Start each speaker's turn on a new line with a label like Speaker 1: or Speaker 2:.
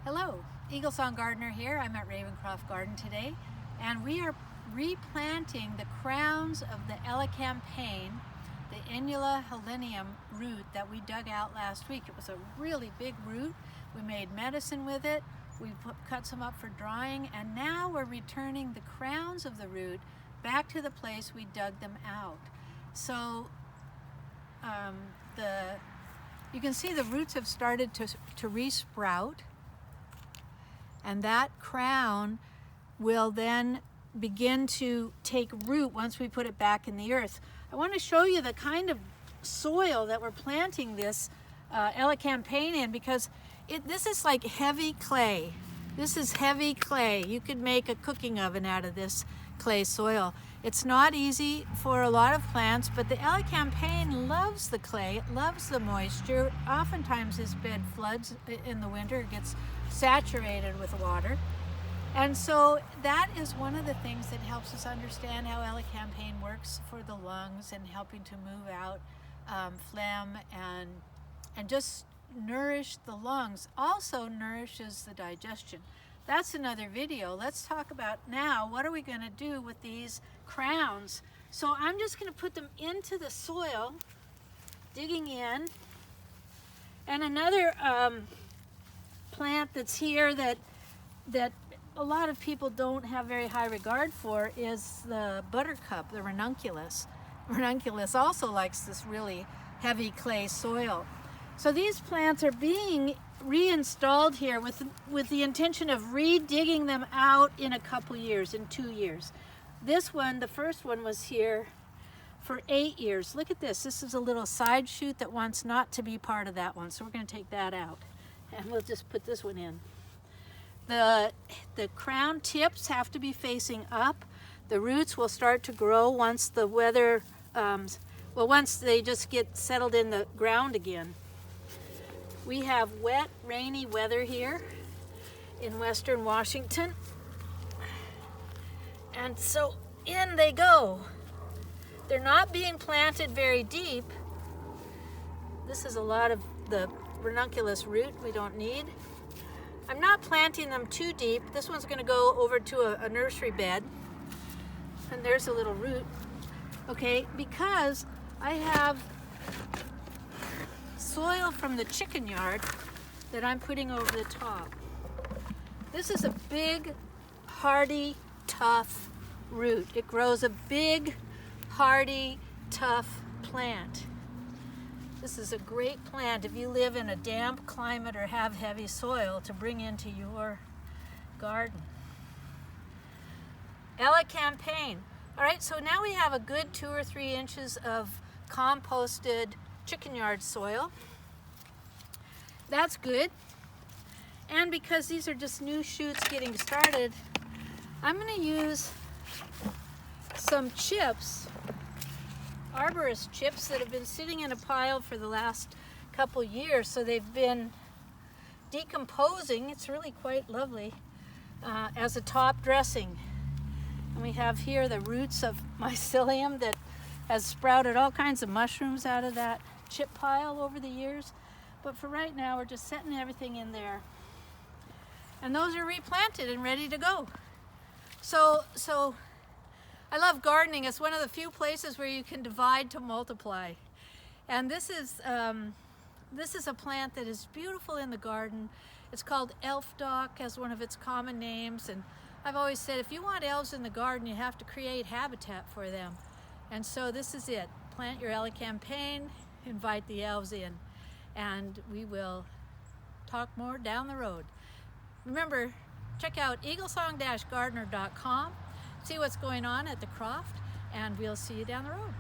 Speaker 1: Hello, EagleSong Gardener here. I'm at Ravencroft Garden today, and we are replanting the crowns of the Elecampane, the Inula helenium root that we dug out last week. It was a really big root. We made medicine with it. We cut some up for drying, and now we're returning the crowns of the root back to the place we dug them out. So you can see the roots have started to re-sprout, and that crown will then begin to take root once we put it back in the earth. I want to show you the kind of soil that we're planting this Elecampane in, because this is like heavy clay. This is heavy clay. You could make a cooking oven out of this clay soil. It's not easy for a lot of plants, but the Elecampane loves the clay, it loves the moisture. Oftentimes this bed floods in the winter, it gets saturated with water. And so that is one of the things that helps us understand how Elecampane works for the lungs and helping to move out phlegm and just nourish the lungs. Also nourishes the digestion. That's another video. Let's talk about now, what are we going to do with these crowns? So I'm just going to put them into the soil, digging in. And another plant that's here that a lot of people don't have very high regard for is the buttercup, the ranunculus. Ranunculus also likes this really heavy clay soil. So these plants are being reinstalled here with the intention of re-digging them out in a couple years, in 2 years. This one, the first one, was here for 8 years. Look at this. This is a little side shoot that wants not to be part of that one. So we're going to take that out and we'll just put this one in. The crown tips have to be facing up. The roots will start to grow once the weather, once they just get settled in the ground again. We have wet, rainy weather here in western Washington. And so in they go. They're not being planted very deep. This is a lot of the ranunculus root we don't need. I'm not planting them too deep. This one's going to go over to a nursery bed. And there's a little root. Okay, because I have soil from the chicken yard that I'm putting over the top. This is a big, hardy, tough root. It grows a big, hardy, tough plant. This is a great plant if you live in a damp climate or have heavy soil to bring into your garden. Elecampane. All right, so now we have a good 2 or 3 inches of composted chicken yard soil. That's good. And because these are just new shoots getting started, I'm going to use some chips, arborist chips that have been sitting in a pile for the last couple years, so they've been decomposing. It's really quite lovely as a top dressing. And we have here the roots of mycelium that has sprouted all kinds of mushrooms out of that chip pile over the years. But for right now, we're just setting everything in there. And those are replanted and ready to go. So I love gardening. It's one of the few places where you can divide to multiply. And this is a plant that is beautiful in the garden. It's called elf dock as one of its common names. And I've always said, if you want elves in the garden, you have to create habitat for them. And so this is it. Plant your Elecampane, invite the elves in, and we will talk more down the road. Remember, check out EagleSong-Gardener.com, see what's going on at the croft, and we'll see you down the road.